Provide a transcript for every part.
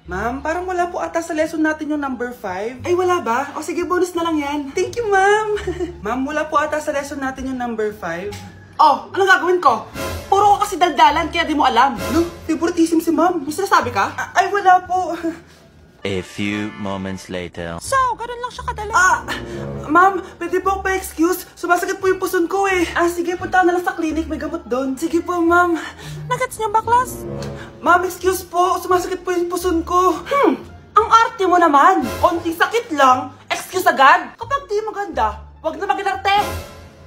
Ma'am, parang wala po ata sa lesson natin yung number 5. Ay, wala ba? O sige, bonus na lang yan. Thank you, ma'am. Ma'am, wala po ata sa lesson natin yung number 5. Oh, ano gagawin ko? Puro ko kasi daldalan, kaya di mo alam. Ano? Favoritism si ma'am. May sinasabi ka? Ay, wala po. A few moments later. So, ganun lang siya kadali. Ma'am, pwede po ako pa-excuse? Sumasakit po yung puson ko eh. Sige, punta na lang sa clinic. May gamot doon. Sige po, ma'am. Nagets niyo ba, class? Ma'am, excuse po. Sumasakit po yung puson ko. Ang arte mo naman. Konting sakit lang. Excuse agad. Kapag di maganda, wag na mag-inarte.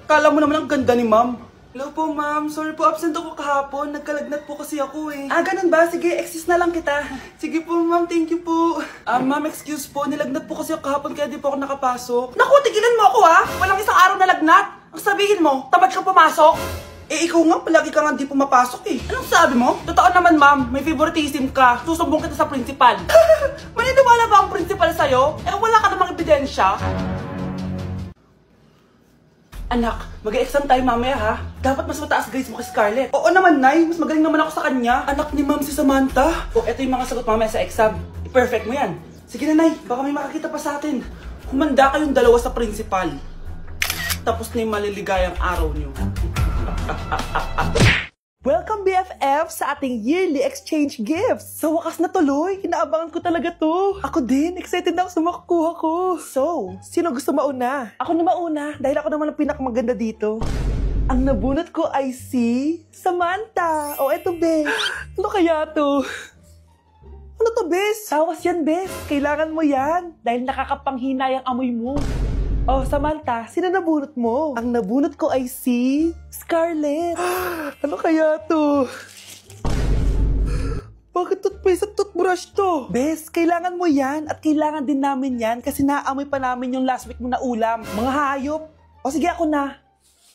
Kala mo naman ang ganda ni ma'am. Hello po, ma'am. Sorry po, absent ako kahapon. Nagkalagnat po kasi ako eh. Ganun ba? Sige, excuse na lang kita. Sige po, ma'am. Thank you po. Ma'am, excuse po. Nilagnat po kasi ako kahapon kaya di po ako nakapasok. Naku, tigilan mo ako ha! Walang isang araw na lagnat. Ang sabihin mo, tamad ka pumasok. Ikaw nga, palagi ka nga di pumapasok eh. Anong sabi mo? Totoo naman, ma'am. May favoritism ka. Susumbong kita sa principal. Maniniwala ba ang principal sa'yo? Wala ka namang ebidensya. Anak, mag-e-exam tayo mamaya ha. Dapat mas mataas grades mo kay Scarlett. Oo naman, Nay. Mas magaling naman ako sa kanya. Anak ni ma'am si Samantha. Eto yung mga sagot mamaya sa exam. I-perfect mo yan. Sige na, Nay. Baka may makakita pa sa atin. Humanda kayong dalawa sa principal. Tapos na yung maliligayang araw niyo. Welcome BFF sa ating yearly exchange gifts. Sa wakas na tuloy, inaabangan ko talaga to. Ako din, excited na ako sa makukuha ko. So, sino gusto mauna? Ako na mauna dahil ako naman ang pinakamaganda dito. Ang nabunot ko ay si Samantha. Eto Bes. Ano kaya to? Ano to Bes? Tawas yan Bes. Kailangan mo yan dahil nakakapanghinay ang amoy mo. Samantha, sino nabunot mo? Ang nabunot ko ay si Scarlett. Ano kaya to? Bakit toothpaste at toothbrush to? Bes, kailangan mo yan at kailangan din namin yan kasi naamoy pa namin yung last week mo na ulam. Mga hayop. Sige ako na.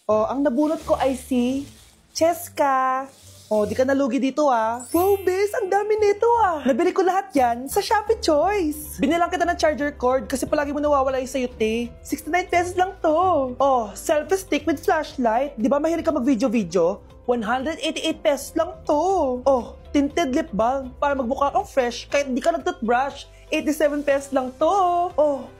Ang nabunot ko ay si Cheska. Di ka nalugi dito Wow, Bes, ang dami nito Nabili ko lahat yan sa Shopee Choice. Binilang kita ng charger cord kasi palagi mo nawawala yung sayo, te. 69 pesos lang to. Selfie stick with flashlight. Di ba mahilig ka mag-video-video? 188 pesos lang to. Tinted lip balm para magmukha kang fresh kahit di ka nag-toothbrush. 87 pesos lang to.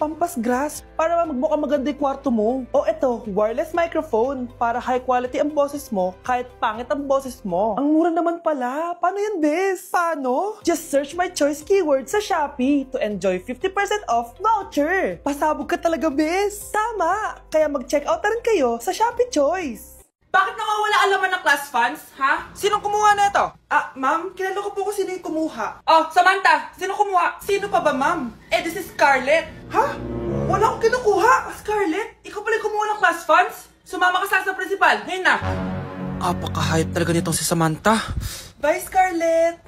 Pampas grass para magmukha maganda yung kwarto mo. Eto, wireless microphone para high quality ang boses mo kahit pangit ang boses mo. Ang mura naman pala. Paano yan, Bes? Paano? Just search my choice keyword sa Shopee to enjoy 50% off voucher. Pasabog ka talaga, Bes. Tama. Kaya mag-check out na rin kayo sa Shopee Choice. Bakit nawawala alaman ng class funds, ha? Sinong kumuha na ito? Ma'am, kilala ko po kung sino yung kumuha. Samantha, sino kumuha? Sino pa ba, ma'am? This is Scarlett. Ha? Wala akong kinukuha. Scarlett, ikaw pala yung kumuha ng class funds? Sumama ka sa principal. Ngayon na. Apaka-hype talaga nitong si Samantha. Bye, Scarlett.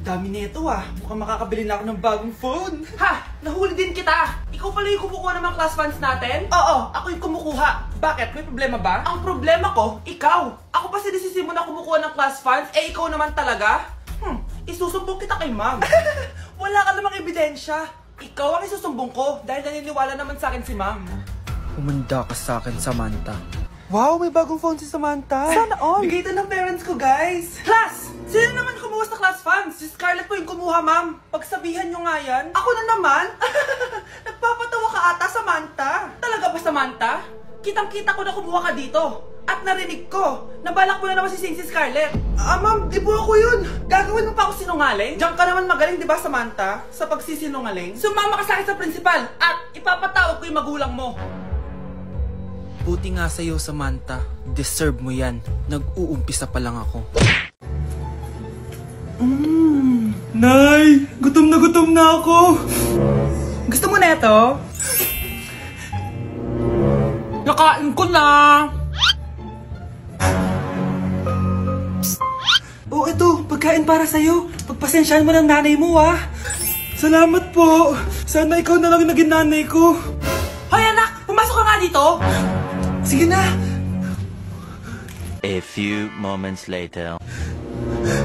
Dami nito Mukhang makakabili na ako ng bagong phone. Nahuli din kita. Ikaw pala yung kumukuha ng mga class funds natin? Oo, ako yung kumukuha. Bakit? May problema ba? Ang problema ko, ikaw. Ako pa sinisisi mo na kumukuha ng class funds, ikaw naman talaga? Isusumbong kita kay ma'am. Wala ka namang ebidensya. Ikaw ang isusumbong ko dahil naniniwala naman sa akin si ma'am. Humanda ka sa akin, Samantha. Wow, may bagong phone si Samantha. Sana all. Bigay ito ng parents ko, guys. Class! Sino naman kumuha sa class funds? Si Scarlett po yung kumuha, ma'am. Pagsabihan nyo nga yan. Ako na naman? Nagpapatawa ka ata, Samantha. Talaga ba, Samantha? Kitang-kita ko na kumuha ka dito. At narinig ko, nabalak mo na naman si Scarlett. Ma'am, di po ako yun. Gagawin mo pa ako sinungaling? Diyan ka naman magaling, di ba, Samantha? Sa pagsisinungaling? Sumama ka sa akin sa principal at ipapatawag ko yung magulang mo. Buti nga sa'yo, Samantha. Deserve mo yan. Nag-uumpisa pa lang ako. Nay! Gutom na ako! Gusto mo na ito? Nakain ko na! Ito. Pagkain para sa'yo. Pagpasensyahan mo ng nanay mo, Salamat po. Sana ikaw na lang naging nanay ko. Hoy, anak! Pumasok ka nga dito! Sige na! A few moments later.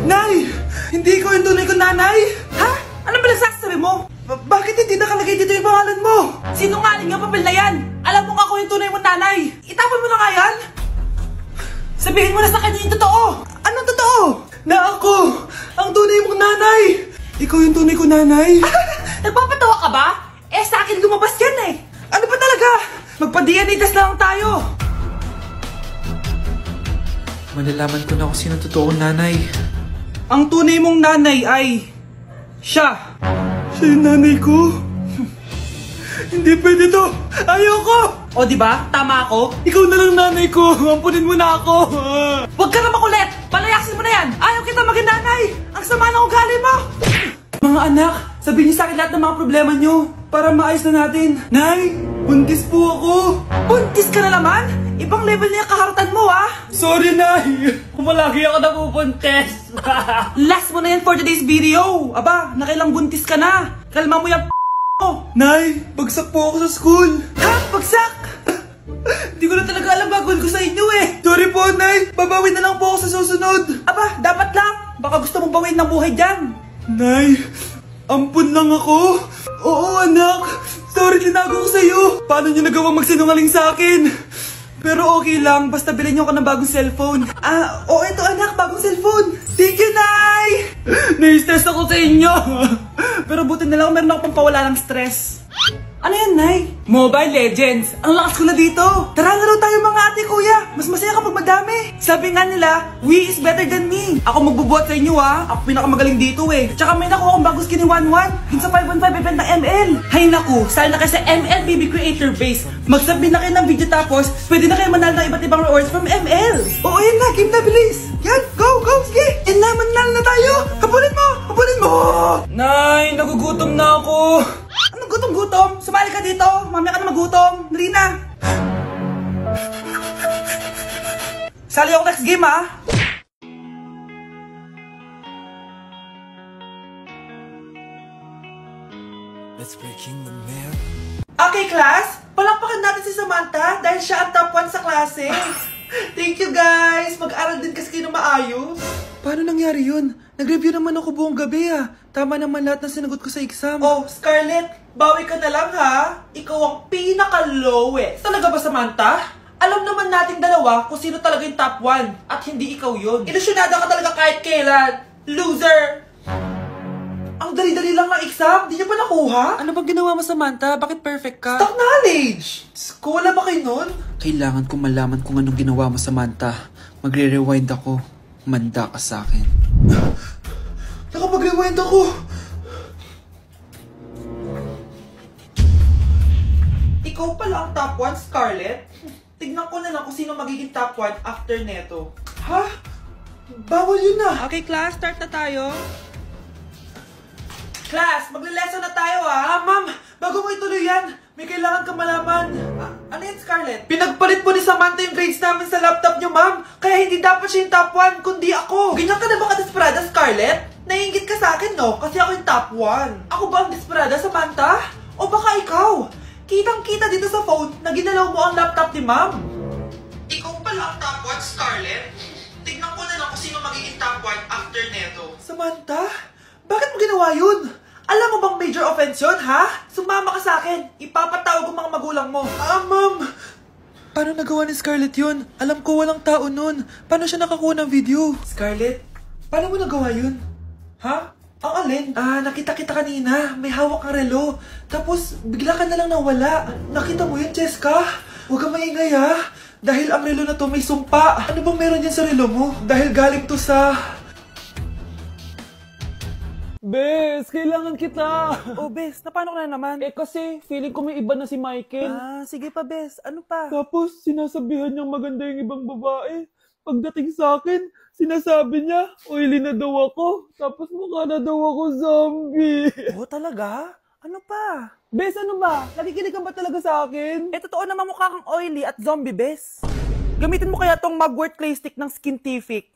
Nay! Hindi ko yung tunay kong nanay! Ha? Ano ba nagsasabi mo? Bakit hindi nakalagay dito yung pangalan mo? Sinungaling ang papel na yan! Alam mo nga ako yung tunay mong nanay! Itapon mo na nga yan! Sabihin mo na sa kanya yung totoo! Anong totoo? Na ako ikaw yung tunay ko, nanay. Nagpapatawa ka ba? Eh, sa akin lumabas yan eh. Ano ba talaga? Magpa-DNA test na lang tayo. Malalaman ko na kung sino totoong nanay. Ang tunay mong nanay ay... siya. Siya yung nanay ko. Hindi pwede to. Ayoko. O, di ba? Tama ako. Ikaw na lang nanay ko. Ampunin mo na ako. Huwag ka na makulit. Palayasin mo na yan. Ayaw kita maging nanay. Ang sama ng ugali mo. Mga anak, sabihin niyo sa akin lahat ng mga problema niyo para maayos na natin. Nay, buntis po ako. Buntis ka na naman? Ibang level na yung kaharatan mo, ah. Sorry, Nay. Kumalagi ako nabubuntis. Last mo na yan for today's video. Aba, nakailang buntis ka na. Kalma mo yung mo. Nay, bagsak po ako sa school. Ha? Bagsak? Hindi ko na talaga alam gagawin ko sa inyo eh. Sorry po, Nay. Babawi na lang po ako sa susunod. Aba, dapat lang. Baka gusto mong bawiin ng buhay dyan. Nay, ampun lang ako. Oo, anak. Sorry, tinago ko sa'yo. Paano niyo nagawang magsinungaling sa akin? Pero okay lang, basta bilhin niyo ako ng bagong cellphone. Oo, ito anak, bagong cellphone. Thank you, Nay! Nai-stress ako sa inyo. Pero buti na lang meron ako pampawala ng stress. Ano yan, Nay? Mobile Legends! Ang lakas ko na dito! Tara nga raw tayo mga ate kuya. Mas masaya kapag madami. Sabi nga nila, we is better than me. Ako magbubuhat sa inyo Ako pinakamagaling dito eh. Tsaka may nakuha akong bagong skin ni 1-1 dun sa 515 event ng ML. Hay naku, sali na kayo sa ML BB Creator Base. Mag-submit na kayo ng video tapos pwede na kayo manalo ng iba't ibang rewards from ML. Oo, yan na. Game na, bilis. Yan, go, go, sige. And na, manalo na tayo. Habulin mo, habulin mo. Nay, nagugutom na ako. Anong gutom-gutom? Sumali ka dito. Mamaya ka na magutom. Dali na. Sali ako next game, ha? Okay, class. Palakpakan natin si Samantha dahil siya ang top 1 sa klase. Thank you, guys. Mag-aral din kasi kayo na maayos. Paano nangyari yun? Nag-review naman ako buong gabi Tama naman lahat ng sinagot ko sa exam. Oh, Scarlett, bawi ka na lang ha. Ikaw ang pinaka-lowest. Talaga ba, Samantha? Alam naman nating dalawa kung sino talaga yung top 1 at hindi ikaw yun. Ilusyonada ka talaga kahit kailan. Loser! Ang dali-dali lang ng exam, di niyo pa nakuha? Ano bang ginawa mo, Samantha? Bakit perfect ka? Stock knowledge! Wala ba kayo nun? Kailangan kong malaman kung anong ginawa mo, Samantha. Magre-rewind ako. Manda ka sa akin. Nakapag-rewind ako! Ikaw pala ang top 1, Scarlett? Tignan ko na lang kung sino magiging top 1 after neto. Ha? Bawal yun na! Okay, class. Start na tayo. Class, magle-lesson na tayo ma'am, bago mo ituloy yan, may kailangan ka malaman. Ano yan, Scarlett? Pinagpalit po ni Samantha yung grades namin sa laptop niyo, ma'am. Kaya hindi dapat siya yung top 1, kundi ako. Ganyan ka na ba ka-desperada, Scarlett? Naiingit ka sa akin, no? Kasi ako yung top 1. Ako ba ang desperada, Samantha? O baka ikaw? Kitang-kita dito sa phone na ginalaw mo ang laptop ni ma'am. Ikaw pala ang top 1, Scarlett? Tignan ko na lang kung sino magiging top 1 after neto. Samantha? Bakit mo ginawa yun? Alam mo bang major offense yun, ha? Sumama ka sa akin. Ipapatawag ko mga magulang mo. Ma'am. Paano nagawa ni Scarlett yun? Alam ko walang tao nun. Paano siya nakakuha ng video? Scarlett, paano mo nagawa yun? Ha? Ang alin? Nakita kita kanina. May hawak kang relo. Tapos, bigla ka na lang nawala. Nakita mo yun, Cheska? Huwag kang maingay, ha? Dahil ang relo na to may sumpa. Ano bang meron yan sa relo mo? Dahil galing to sa... Bes, kailangan kita. Oh, Bes, paano ka na naman? Kasi feeling ko may iba na si Michael. Sige pa, Bes. Ano pa? Tapos sinasabihan niyang maganda yung ibang babae. Pagdating sa akin, sinasabi niya, oily na daw ako. Tapos mukha na daw ako zombie. Oh, talaga? Ano pa? Bes, ano ba? Nakikinig ka ba talaga sa akin? Totoo naman mukha kang oily at zombie, Bes. Gamitin mo kaya tong Mugwort Clay Stick ng Skintific.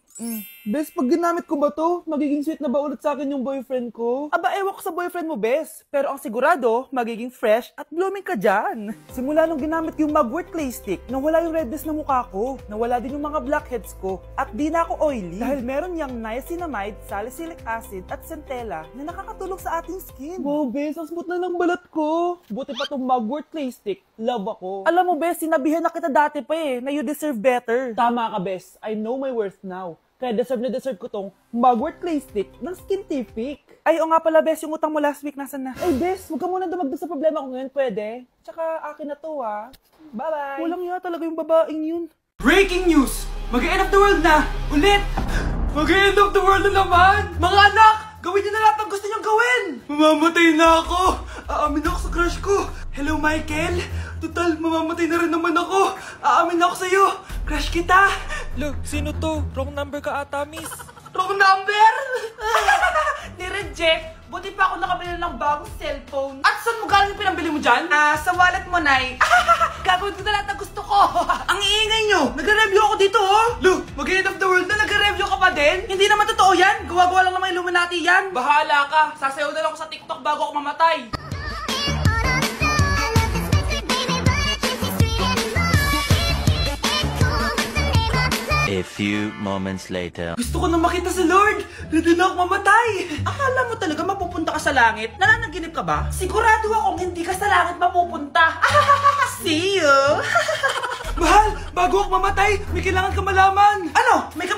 Bes, pag ginamit ko ba to, magiging sweet na ba ulit sa akin yung boyfriend ko? Aba, ewan ko sa boyfriend mo, Bes. Pero ang sigurado, magiging fresh at blooming ka dyan. Simula nung ginamit yung Mugwort Clay Stick, nawala yung redness na mukha ko. Nawala din yung mga blackheads ko. At di na ako oily. Dahil meron niyang niacinamide, salicylic acid, at centella na nakakatulong sa ating skin. Wow, Bes, ang smooth na ng balat ko. Buti pa tong Mugwort Clay Stick. Love ako. Alam mo, Bes, sinabihan na kita dati pa na you deserve better. Tama ka, Bes. I know my worth now. Kaya deserve na deserve ko tong Mugwort Clay Stick ng Skintific. Ay, o nga pala, Bes, yung utang mo last week, nasan na? Ay, Bes, huwag ka muna dumagdag sa problema ko ngayon, pwede? Tsaka akin na to, ha? Bye-bye! Walang iya talaga yung babaeng yun. Breaking news! Mag-end of the world na! Ulit! Mag-end of the world na naman! Mga anak! Gawin niyo na lahat ng gusto niyong gawin! Mamamatay na ako! Aamin ako sa crush ko! Hello, Michael! Total, mamamatay na rin naman ako! Aamin ako sa'yo! Crush kita! Look, sino to? Wrong number ka ata, miss. Wrong number! Ni-reject! Buti pa ako nakabili ng bagong cellphone. At saan mo galing yung pinambili mo dyan? Sa wallet mo, Nay. Gagawin ko na lahat ng gusto ko. Ang iingay nyo! Nagre-review ako dito, oh! Lu, mag-end of the world na nagre-review ka pa din? Hindi naman totoo yan! Gawa-gawa lang naman Illuminati yan! Bahala ka! Sasayaw na lang ako sa TikTok bago ako mamatay! A few moments later. Gusto ko na makita si Lord! Ready na ako mamatay! Akala mo talaga mapupunta ka sa langit? Nananaginip ka ba? Sigurado akong hindi ka sa langit mapupunta! See you! Mahal! Bago ako mamatay, may kailangan ka malaman! Ano? May